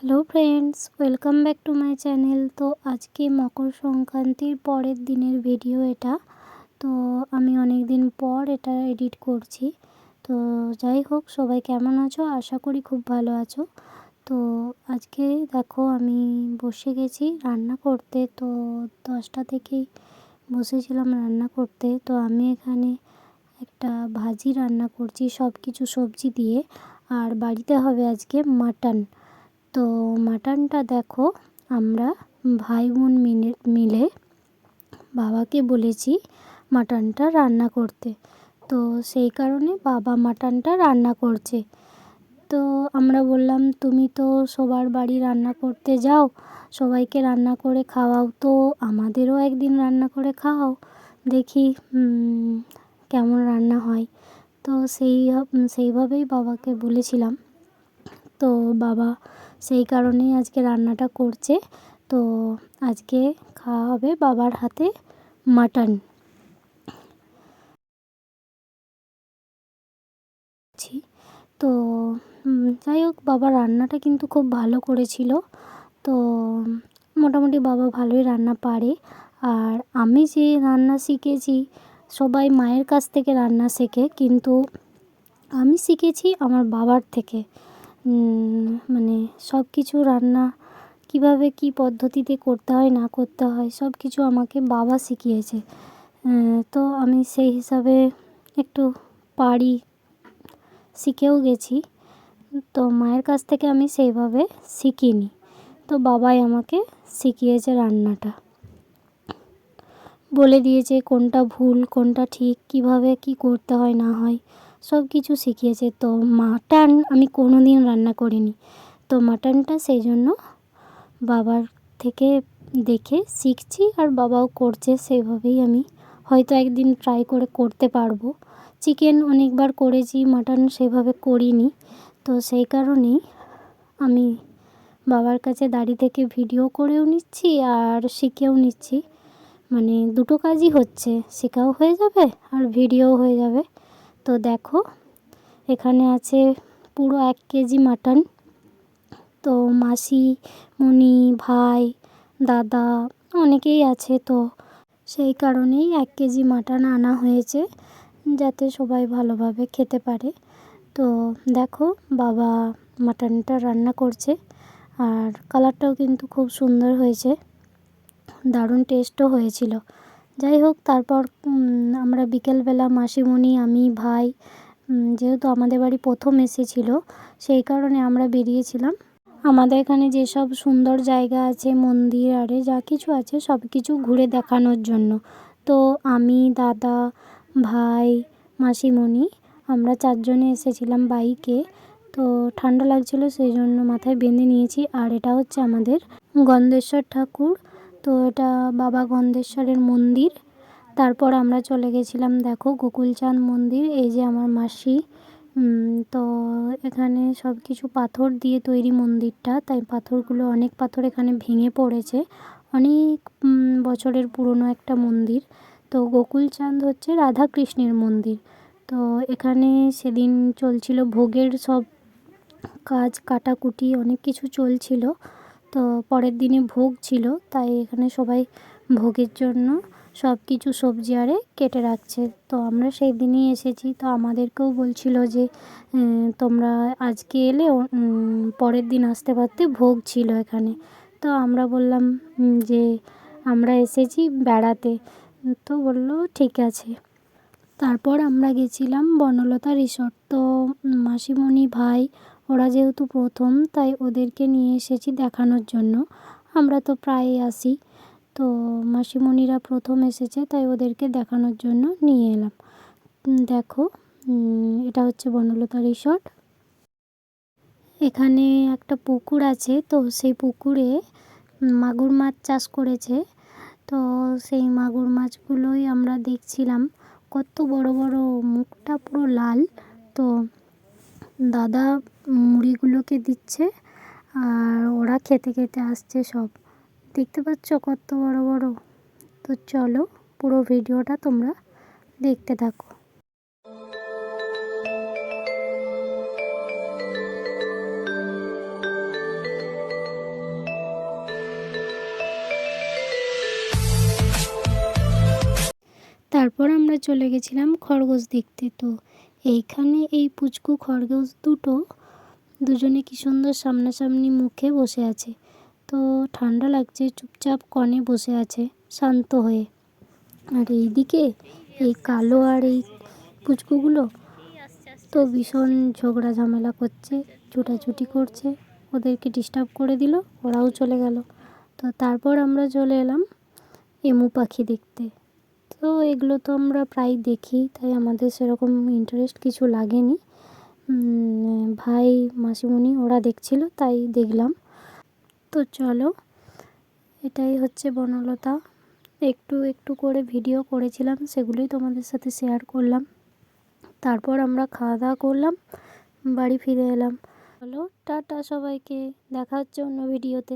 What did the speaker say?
Hello friends, welcome back to my channel. তো আজকে মকর সংক্রান্তির পরের দিনের ভিডিও এটা। তো আমি অনেক দিন পর এটা এডিট করছি। তো যাই হোক, সবাই কেমন আছো? আশা করি খুব ভালো আছো। তো আজকে দেখো আমি বসে গেছি রান্না করতে। তো 10টা থেকেই বসেছিলাম রান্না করতে। তো আমি এখানে একটা ভাজি রান্না করছি সব কিছু সবজি দিয়ে। আর বাড়িতে হবে আজকে মাটন। তো মাটনটা দেখো, আমরা ভাই বোন মিলে বাবাকে বলেছি মাটনটা রান্না করতে। তো সেই কারণে বাবা মাটনটা রান্না করছে। তো আমরা বললাম, তুমি তো সবার বাড়ি রান্না করতে যাও, সবাইকে রান্না করে খাওয়াও, তো আমাদেরও একদিন রান্না করে খাওয়াও, দেখি কেমন রান্না হয়। তো সেইভাবেই বাবাকে বলেছিলাম। তো বাবা সেই কারণেই আজকে রান্নাটা করছে। তো আজকে খাওয়া হবে বাবার হাতে মাটন। তো যাই হোক, বাবার রান্নাটা কিন্তু খুব ভালো করেছিল। তো মোটামুটি বাবা ভালোই রান্না পারে। আর আমি যে রান্না শিখেছি, সবাই মায়ের কাছ থেকে রান্না শেখে, কিন্তু আমি শিখেছি আমার বাবার থেকে। মানে সব কিছু রান্না কীভাবে কী পদ্ধতিতে করতে হয় না করতে হয় সব কিছু আমাকে বাবা শিখিয়েছে। তো আমি সেই হিসাবে একটু পারি, শিখেও গেছি। তো মায়ের কাছ থেকে আমি সেইভাবে শিখিনি, তো বাবাই আমাকে শিখিয়েছে রান্নাটা, বলে দিয়েছে কোনটা ভুল কোনটা ঠিক, কিভাবে কি করতে হয় না হয় সব কিছু শিখিয়েছে। তো মাটন আমি কোনো দিন রান্না করিনি, তো মাটনটা সেই জন্য বাবার থেকে দেখে শিখছি। আর বাবাও করছে সেইভাবেই, আমি হয়তো একদিন ট্রাই করে করতে পারবো। চিকেন অনেকবার করেছি, মাটন সেভাবে করিনি। তো সেই কারণেই আমি বাবার কাছে দাঁড়িয়ে থেকে ভিডিও করেও নিচ্ছি আর শিখেও নিচ্ছি। মানে দুটো কাজই হচ্ছে, শেখাও হয়ে যাবে আর ভিডিও হয়ে যাবে। তো দেখো, এখানে আছে পুরো 1 কেজি মাটন। তো মাসি, মনি, ভাই, দাদা অনেকেই আছে, তো সেই কারণেই 1 কেজি মাটন আনা হয়েছে, যাতে সবাই ভালোভাবে খেতে পারে। তো দেখো, বাবা মাটনটা রান্না করছে, আর কালারটাও কিন্তু খুব সুন্দর হয়েছে, দারুণ টেস্টও হয়েছিল। যাই হোক, তারপর আমরা বিকেলবেলা মাসিমণি, আমি, ভাই, যেহেতু আমাদের বাড়ি প্রথম এসেছিলো, সেই কারণে আমরা বেরিয়েছিলাম আমাদের এখানে যেসব সুন্দর জায়গা আছে, মন্দির আরে যা কিছু আছে সব কিছু ঘুরে দেখানোর জন্য। তো আমি, দাদা, ভাই, মাসিমণি আমরা 4 জনে এসেছিলাম বাইকে। তো ঠান্ডা লাগছিলো সেই জন্য মাথায় বেঁধে নিয়েছি। আর এটা হচ্ছে আমাদের গন্ধেশ্বর ঠাকুর। তো এটা বাবা গন্ধেশ্বরের মন্দির। তারপর আমরা চলে গেছিলাম, দেখো, গোকুলচাঁদ মন্দির। এই যে আমার মাসি। তো এখানে সব কিছু পাথর দিয়ে তৈরি মন্দিরটা, তাই পাথরগুলো, অনেক পাথর এখানে ভেঙে পড়েছে। অনেক বছরের পুরনো একটা মন্দির। তো গোকুলচাঁদ হচ্ছে রাধাকৃষ্ণের মন্দির। তো এখানে সেদিন চলছিল ভোগের সব কাজ, কাটাকুটি অনেক কিছু চলছিল। তো পরের দিনে ভোগ ছিল, তাই এখানে সবাই ভোগের জন্য সব কিছু সবজি আরে কেটে রাখছে। তো আমরা সেই দিনই এসেছি, তো আমাদেরকেও বলছিল যে তোমরা আজকে এলে পরের দিন আসতে পারতে, ভোগ ছিল এখানে। তো আমরা বললাম যে আমরা এসেছি বেড়াতে। তো বললো ঠিক আছে। তারপর আমরা গেছিলাম বনলতা রিসর্ট। তো মাসিমণি, ভাই ওরা যেহেতু প্রথম, তাই ওদেরকে নিয়ে এসেছি দেখানোর জন্য। আমরা তো প্রায়ই আসি, তো মাসিমণিরা প্রথম এসেছে, তাই ওদেরকে দেখানোর জন্য নিয়ে এলাম। দেখো, এটা হচ্ছে বনলতা রিসর্ট। এখানে একটা পুকুর আছে, তো সেই পুকুরে মাগুর মাছ চাষ করেছে। তো সেই মাগুর মাছগুলোই আমরা দেখছিলাম, কত বড় বড়, মুখটা পুরো লাল। তো দাদা মুড়িগুলোকে দিচ্ছে, আর ওরা খেতে খেতে আসছে সব, দেখতে পাচ্ছ কত বড় বড়। তো চলো, পুরো ভিডিওটা তোমরা দেখতে থাকো। তারপর আমরা চলে গেছিলাম খরগোশ দেখতে। তো এইখানে এই পুচকু খরগোশ দুজনে কি সুন্দর সামনাসামনি মুখে বসে আছে। তো ঠান্ডা লাগছে, চুপচাপ কনে বসে আছে শান্ত হয়ে। আর এইদিকে এই কালো আর এই পুচকুগুলো তো ভীষণ ঝগড়া ঝামেলা করছে, ছুটাছুটি করছে। ওদেরকে ডিস্টার্ব করে দিল, ওরাও চলে গেল। তো তারপর আমরা চলে এলাম এমু পাখি দেখতে। তো এগুলো তো আমরা প্রায় দেখি, তাই আমাদের সেরকম ইন্টারেস্ট কিছু লাগেনি। ভাই মাসিমণি ওরা দেখছিল, তাই দেখলাম। তো চলো, এটাই হচ্ছে বনলতা। একটু একটু করে ভিডিও করেছিলাম, সেগুলোই তোমাদের সাথে শেয়ার করলাম। তারপর আমরা খাওয়া দাওয়া করলাম, বাড়ি ফিরে এলাম। চলো টাটা সবাইকে, দেখা হচ্ছে অন্য ভিডিওতে।